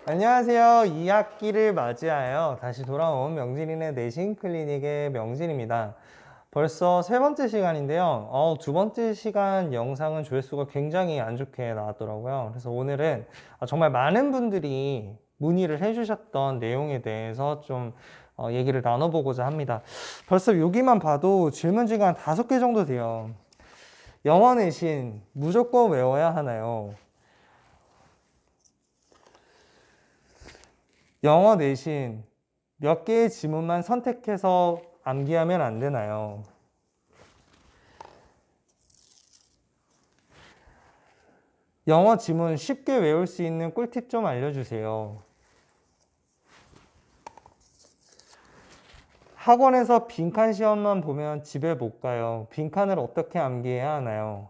안녕하세요. 2학기를 맞이하여 다시 돌아온 명진이네 내신 클리닉의 명진입니다. 벌써 세 번째 시간인데요. 두 번째 시간 영상은 조회수가 굉장히 안 좋게 나왔더라고요. 그래서 오늘은 정말 많은 분들이 문의를 해주셨던 내용에 대해서 좀 얘기를 나눠보고자 합니다. 벌써 여기만 봐도 질문지가 한 5개 정도 돼요. 영어 내신 무조건 외워야 하나요? 영어 내신 몇 개의 지문만 선택해서 암기하면 안 되나요? 영어 지문 쉽게 외울 수 있는 꿀팁 좀 알려주세요. 학원에서 빈칸 시험만 보면 집에 못 가요. 빈칸을 어떻게 암기해야 하나요?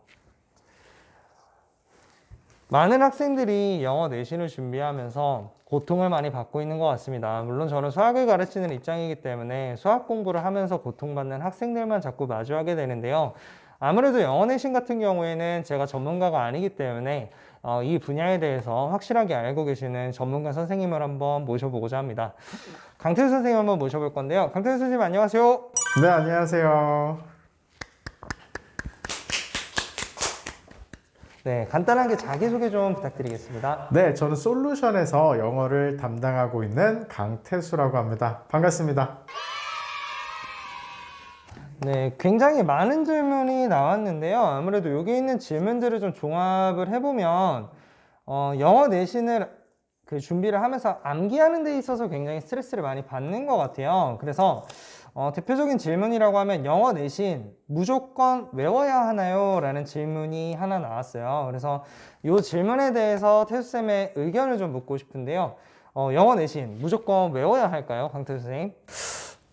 많은 학생들이 영어 내신을 준비하면서 고통을 많이 받고 있는 것 같습니다. 물론 저는 수학을 가르치는 입장이기 때문에 수학 공부를 하면서 고통받는 학생들만 자꾸 마주하게 되는데요. 아무래도 영어 내신 같은 경우에는 제가 전문가가 아니기 때문에 이 분야에 대해서 확실하게 알고 계시는 전문가 선생님을 한번 모셔보고자 합니다. 강태수 선생님 한번 모셔볼 건데요. 강태수 선생님 안녕하세요. 네, 안녕하세요. 네, 간단하게 자기소개 좀 부탁드리겠습니다. 네, 저는 솔루션에서 영어를 담당하고 있는 강태수라고 합니다. 반갑습니다. 네, 굉장히 많은 질문이 나왔는데요. 아무래도 여기 있는 질문들을 좀 종합을 해보면, 영어 내신을 준비를 하면서 암기하는 데 있어서 굉장히 스트레스를 많이 받는 것 같아요. 그래서, 대표적인 질문이라고 하면 영어 내신 무조건 외워야 하나요? 라는 질문이 하나 나왔어요. 그래서 이 질문에 대해서 태수쌤의 의견을 좀 묻고 싶은데요. 영어 내신 무조건 외워야 할까요? 강태수 선생님?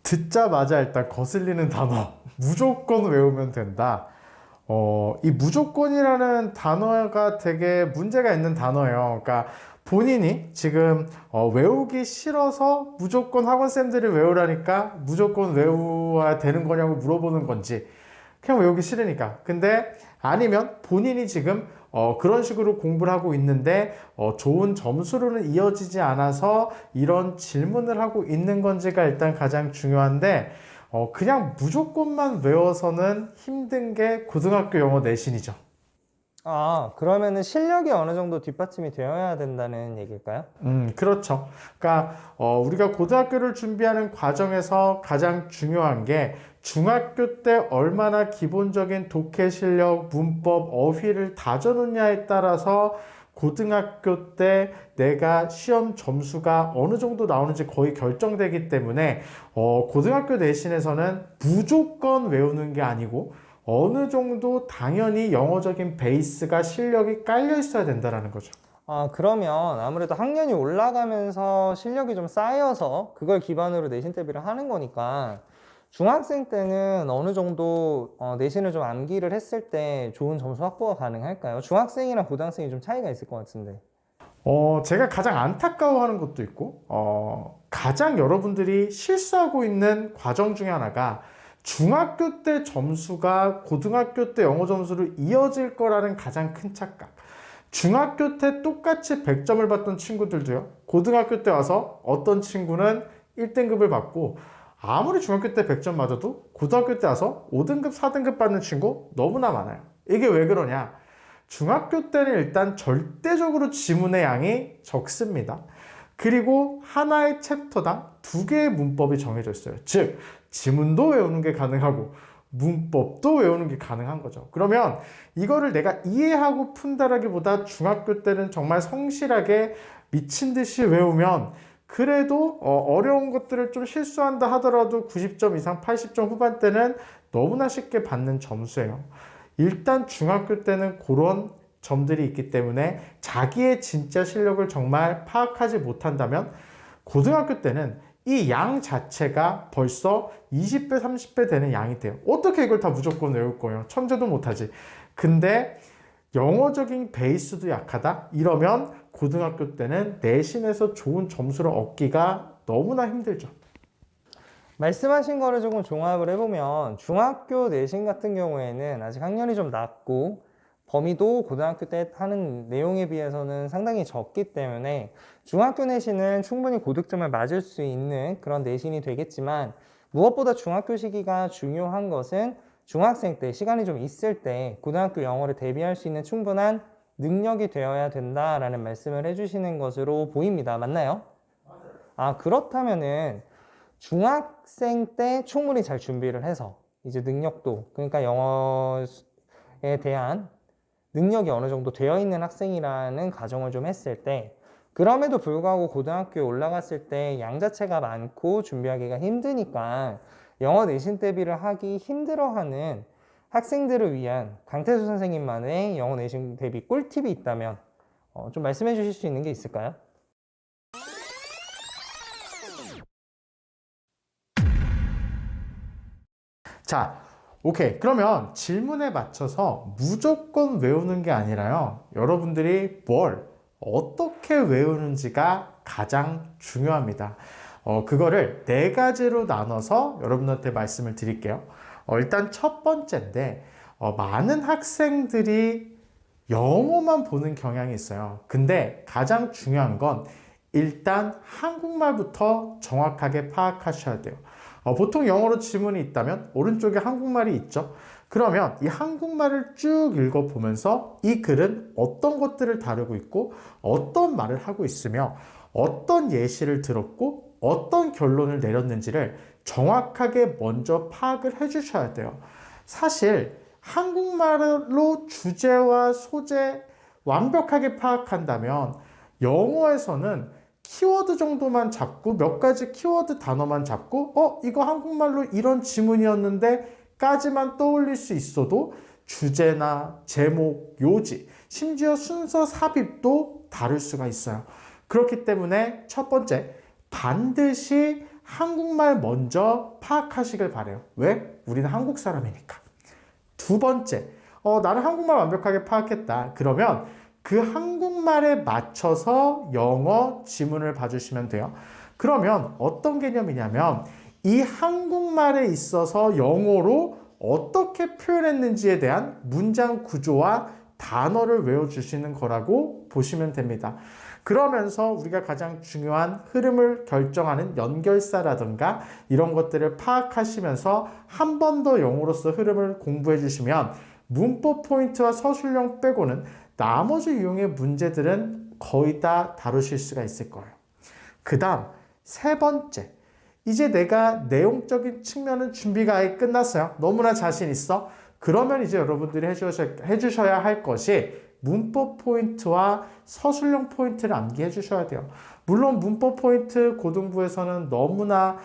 듣자마자 일단 거슬리는 단어, 무조건 외우면 된다. 이 무조건이라는 단어가 되게 문제가 있는 단어예요. 그러니까 본인이 지금 외우기 싫어서 무조건 학원쌤들이 외우라니까 무조건 외워야 되는 거냐고 물어보는 건지 그냥 외우기 싫으니까. 근데 아니면 본인이 지금 그런 식으로 공부를 하고 있는데 좋은 점수로는 이어지지 않아서 이런 질문을 하고 있는 건지가 일단 가장 중요한데 그냥 무조건만 외워서는 힘든 게 고등학교 영어 내신이죠. 그러면은 실력이 어느 정도 뒷받침이 되어야 된다는 얘기일까요? 그렇죠. 그러니까 우리가 고등학교를 준비하는 과정에서 가장 중요한 게 중학교 때 얼마나 기본적인 독해 실력, 문법, 어휘를 다져놓냐에 따라서 고등학교 때 내가 시험 점수가 어느 정도 나오는지 거의 결정되기 때문에 고등학교 내신에서는 무조건 외우는 게 아니고 어느 정도 당연히 영어적인 베이스가 실력이 깔려 있어야 된다는 거죠. 그러면 아무래도 학년이 올라가면서 실력이 좀 쌓여서 그걸 기반으로 내신 대비를 하는 거니까 중학생 때는 어느 정도 내신을 좀 암기를 했을 때 좋은 점수 확보가 가능할까요? 중학생이랑 고등학생이 좀 차이가 있을 것 같은데. 제가 가장 안타까워하는 것도 있고, 가장 여러분들이 실수하고 있는 과정 중에 하나가 중학교 때 점수가 고등학교 때 영어 점수로 이어질 거라는 가장 큰 착각. 중학교 때 똑같이 100점을 받던 친구들도요, 고등학교 때 와서 어떤 친구는 1등급을 받고, 아무리 중학교 때 100점 맞아도 고등학교 때 와서 5등급, 4등급 받는 친구 너무나 많아요. 이게 왜 그러냐? 중학교 때는 일단 절대적으로 지문의 양이 적습니다. 그리고 하나의 챕터당 2개의 문법이 정해져 있어요. 즉, 지문도 외우는 게 가능하고 문법도 외우는 게 가능한 거죠. 그러면 이거를 내가 이해하고 푼다라기보다 중학교 때는 정말 성실하게 미친 듯이 외우면 그래도 어려운 것들을 좀 실수한다 하더라도 90점 이상 80점 후반대는 너무나 쉽게 받는 점수예요. 일단 중학교 때는 그런 점들이 있기 때문에 자기의 진짜 실력을 정말 파악하지 못한다면 고등학교 때는 이 양 자체가 벌써 20배, 30배 되는 양이 돼요. 어떻게 이걸 다 무조건 외울 거예요? 천재도 못하지. 근데 영어적인 베이스도 약하다? 이러면 고등학교 때는 내신에서 좋은 점수를 얻기가 너무나 힘들죠. 말씀하신 거를 조금 종합을 해보면 중학교 내신 같은 경우에는 아직 학년이 좀 낮고 범위도 고등학교 때 하는 내용에 비해서는 상당히 적기 때문에 중학교 내신은 충분히 고득점을 맞을 수 있는 그런 내신이 되겠지만, 무엇보다 중학교 시기가 중요한 것은 중학생 때 시간이 좀 있을 때 고등학교 영어를 대비할 수 있는 충분한 능력이 되어야 된다라는 말씀을 해주시는 것으로 보입니다. 맞나요? 그렇다면은 중학생 때 충분히 잘 준비를 해서 이제 능력도, 그러니까 영어에 대한 능력이 어느 정도 되어 있는 학생이라는 가정을 좀 했을 때, 그럼에도 불구하고 고등학교에 올라갔을 때 양 자체가 많고 준비하기가 힘드니까 영어 내신 대비를 하기 힘들어하는 학생들을 위한 강태수 선생님만의 영어 내신 대비 꿀팁이 있다면 좀 말씀해 주실 수 있는 게 있을까요? 자, 오케이. 그러면 질문에 맞춰서 무조건 외우는 게 아니라요. 여러분들이 뭘 어떻게 외우는지가 가장 중요합니다. 그거를 네 가지로 나눠서 여러분한테 말씀을 드릴게요. 일단 첫 번째인데, 많은 학생들이 영어만 보는 경향이 있어요. 근데 가장 중요한 건 일단 한국말부터 정확하게 파악하셔야 돼요. 보통 영어로 지문이 있다면 오른쪽에 한국말이 있죠. 그러면 이 한국말을 쭉 읽어보면서 이 글은 어떤 것들을 다루고 있고 어떤 말을 하고 있으며 어떤 예시를 들었고 어떤 결론을 내렸는지를 정확하게 먼저 파악을 해주셔야 돼요. 사실 한국말로 주제와 소재 완벽하게 파악한다면 영어에서는 키워드 정도만 잡고 몇 가지 키워드 단어만 잡고 이거 한국말로 이런 지문이었는데 까지만 떠올릴 수 있어도 주제나 제목, 요지, 심지어 순서 삽입도 다를 수가 있어요. 그렇기 때문에 첫 번째, 반드시 한국말 먼저 파악하시길 바래요. 왜? 우리는 한국 사람이니까. 두 번째, 나는 한국말 완벽하게 파악했다. 그러면 그 한국말에 맞춰서 영어 지문을 봐주시면 돼요. 그러면 어떤 개념이냐면 이 한국말에 있어서 영어로 어떻게 표현했는지에 대한 문장 구조와 단어를 외워주시는 거라고 보시면 됩니다. 그러면서 우리가 가장 중요한 흐름을 결정하는 연결사라든가 이런 것들을 파악하시면서 한 번 더 영어로서 흐름을 공부해 주시면 문법 포인트와 서술형 빼고는 나머지 유형의 문제들은 거의 다 다루실 수가 있을 거예요. 그 다음 세 번째, 이제 내가 내용적인 측면은 준비가 아예 끝났어요. 너무나 자신 있어. 그러면 이제 여러분들이 해주셔야 할 것이 문법 포인트와 서술형 포인트를 암기해 주셔야 돼요. 물론 문법 포인트 고등부에서는 너무나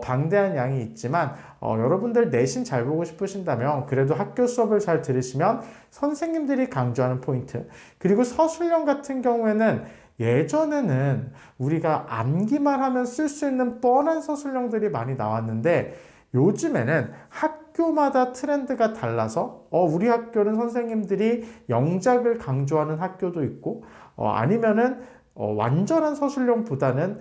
방대한 양이 있지만 여러분들 내신 잘 보고 싶으신다면 그래도 학교 수업을 잘 들으시면 선생님들이 강조하는 포인트, 그리고 서술형 같은 경우에는 예전에는 우리가 암기만 하면 쓸 수 있는 뻔한 서술형들이 많이 나왔는데 요즘에는 학교마다 트렌드가 달라서 우리 학교는 선생님들이 영작을 강조하는 학교도 있고 아니면은 완전한 서술형보다는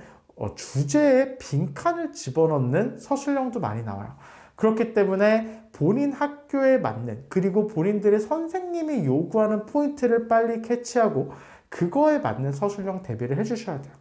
주제에 빈칸을 집어넣는 서술형도 많이 나와요. 그렇기 때문에 본인 학교에 맞는, 그리고 본인들의 선생님이 요구하는 포인트를 빨리 캐치하고 그거에 맞는 서술형 대비를 해주셔야 돼요.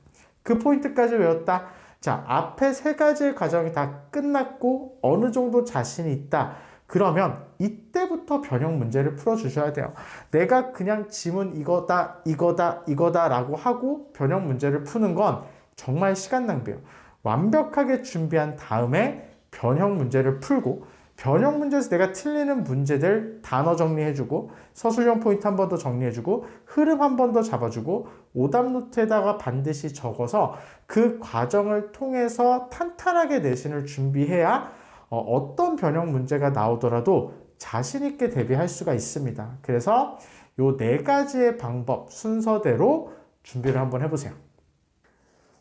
그 포인트까지 외웠다. 자, 앞에 세 가지의 과정이 다 끝났고 어느 정도 자신이 있다. 그러면 이때부터 변형 문제를 풀어주셔야 돼요. 내가 그냥 지문 이거다, 이거다, 이거다 라고 하고 변형 문제를 푸는 건 정말 시간 낭비예요. 완벽하게 준비한 다음에 변형 문제를 풀고, 변형 문제에서 내가 틀리는 문제들 단어 정리해주고, 서술형 포인트 한 번 더 정리해주고, 흐름 한 번 더 잡아주고, 오답 노트에다가 반드시 적어서 그 과정을 통해서 탄탄하게 내신을 준비해야 어떤 변형 문제가 나오더라도 자신있게 대비할 수가 있습니다. 그래서 요 네 가지의 방법 순서대로 준비를 한번 해보세요.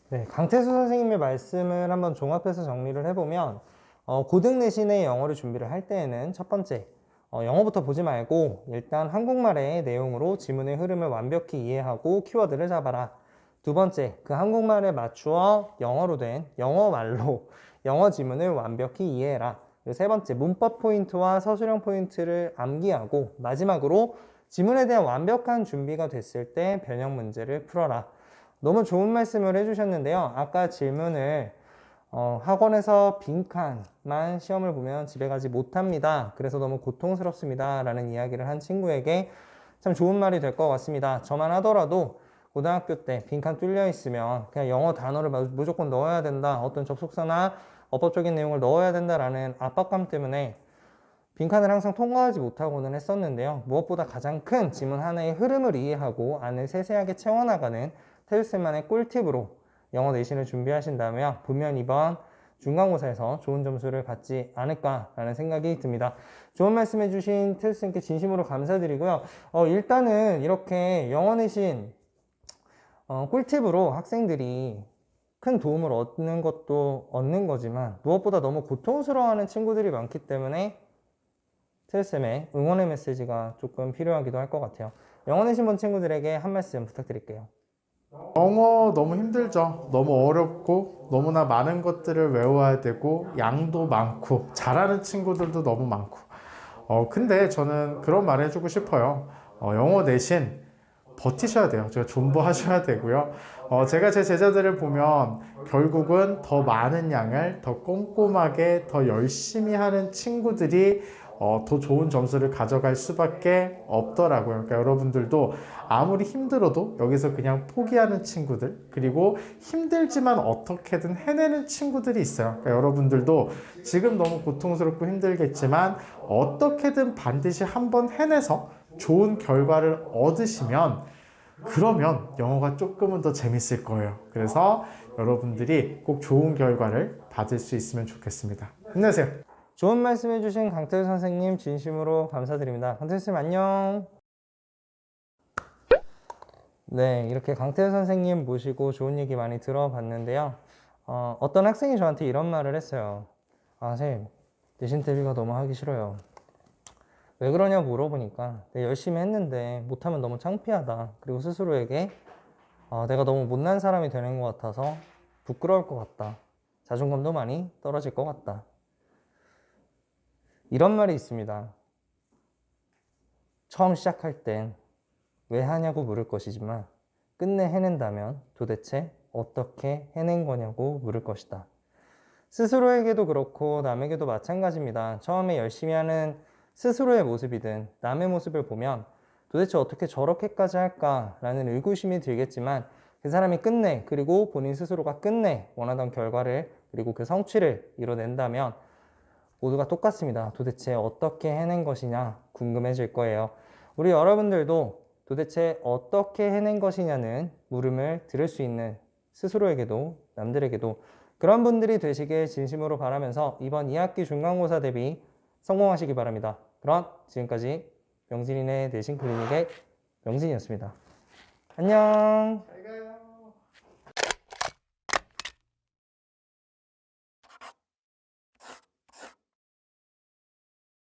네, 강태수 선생님의 말씀을 한번 종합해서 정리를 해보면 고등 내신의 영어를 준비를 할 때에는 첫 번째, 영어부터 보지 말고 일단 한국말의 내용으로 지문의 흐름을 완벽히 이해하고 키워드를 잡아라. 두 번째, 그 한국말에 맞추어 영어로 된 영어말로 영어 지문을 완벽히 이해해라. 그리고 세 번째, 문법 포인트와 서술형 포인트를 암기하고 마지막으로 지문에 대한 완벽한 준비가 됐을 때 변형 문제를 풀어라. 너무 좋은 말씀을 해주셨는데요. 아까 질문을 학원에서 빈칸만 시험을 보면 집에 가지 못합니다. 그래서 너무 고통스럽습니다. 라는 이야기를 한 친구에게 참 좋은 말이 될 것 같습니다. 저만 하더라도 고등학교 때 빈칸 뚫려 있으면 그냥 영어 단어를 무조건 넣어야 된다. 어떤 접속사나 어법적인 내용을 넣어야 된다라는 압박감 때문에 빈칸을 항상 통과하지 못하고는 했었는데요. 무엇보다 가장 큰 지문 하나의 흐름을 이해하고 안을 세세하게 채워나가는 테일쌤만의 꿀팁으로 영어 내신을 준비하신다면 분명 이번 중간고사에서 좋은 점수를 받지 않을까라는 생각이 듭니다. 좋은 말씀 해주신 테일쌤께 진심으로 감사드리고요. 일단은 이렇게 영어 내신 꿀팁으로 학생들이 큰 도움을 얻는 것도 얻는 거지만 무엇보다 너무 고통스러워하는 친구들이 많기 때문에 테일쌤의 응원의 메시지가 조금 필요하기도 할 것 같아요. 영어 내신 본 친구들에게 한 말씀 부탁드릴게요. 영어 너무 힘들죠. 너무 어렵고 너무나 많은 것들을 외워야 되고 양도 많고 잘하는 친구들도 너무 많고 근데 저는 그런 말 해주고 싶어요. 영어 내신 버티셔야 돼요. 제가 존버하셔야 되고요. 제가 제 제자들을 보면 결국은 더 많은 양을 더 꼼꼼하게 더 열심히 하는 친구들이 더 좋은 점수를 가져갈 수밖에 없더라고요. 그러니까 여러분들도 아무리 힘들어도 여기서 그냥 포기하는 친구들, 그리고 힘들지만 어떻게든 해내는 친구들이 있어요. 그러니까 여러분들도 지금 너무 고통스럽고 힘들겠지만 어떻게든 반드시 한번 해내서 좋은 결과를 얻으시면 그러면 영어가 조금은 더 재밌을 거예요. 그래서 여러분들이 꼭 좋은 결과를 받을 수 있으면 좋겠습니다. 힘내세요. 좋은 말씀 해주신 강태우 선생님 진심으로 감사드립니다. 강태우 선생님 안녕. 네, 이렇게 강태우 선생님 모시고 좋은 얘기 많이 들어봤는데요. 어떤 학생이 저한테 이런 말을 했어요. 선생님, 내신 대비가 너무 하기 싫어요. 왜 그러냐 물어보니까 내가 열심히 했는데 못하면 너무 창피하다. 그리고 스스로에게 내가 너무 못난 사람이 되는 것 같아서 부끄러울 것 같다. 자존감도 많이 떨어질 것 같다. 이런 말이 있습니다. 처음 시작할 땐 왜 하냐고 물을 것이지만 끝내 해낸다면 도대체 어떻게 해낸 거냐고 물을 것이다. 스스로에게도 그렇고 남에게도 마찬가지입니다. 처음에 열심히 하는 스스로의 모습이든 남의 모습을 보면 도대체 어떻게 저렇게까지 할까라는 의구심이 들겠지만 그 사람이 끝내, 그리고 본인 스스로가 끝내 원하던 결과를 그리고 그 성취를 이뤄낸다면 모두가 똑같습니다. 도대체 어떻게 해낸 것이냐 궁금해질 거예요. 우리 여러분들도 도대체 어떻게 해낸 것이냐는 물음을 들을 수 있는 스스로에게도 남들에게도 그런 분들이 되시길 진심으로 바라면서 이번 2학기 중간고사 대비 성공하시기 바랍니다. 그럼 지금까지 명진이네 내신 클리닉의 명진이었습니다. 안녕.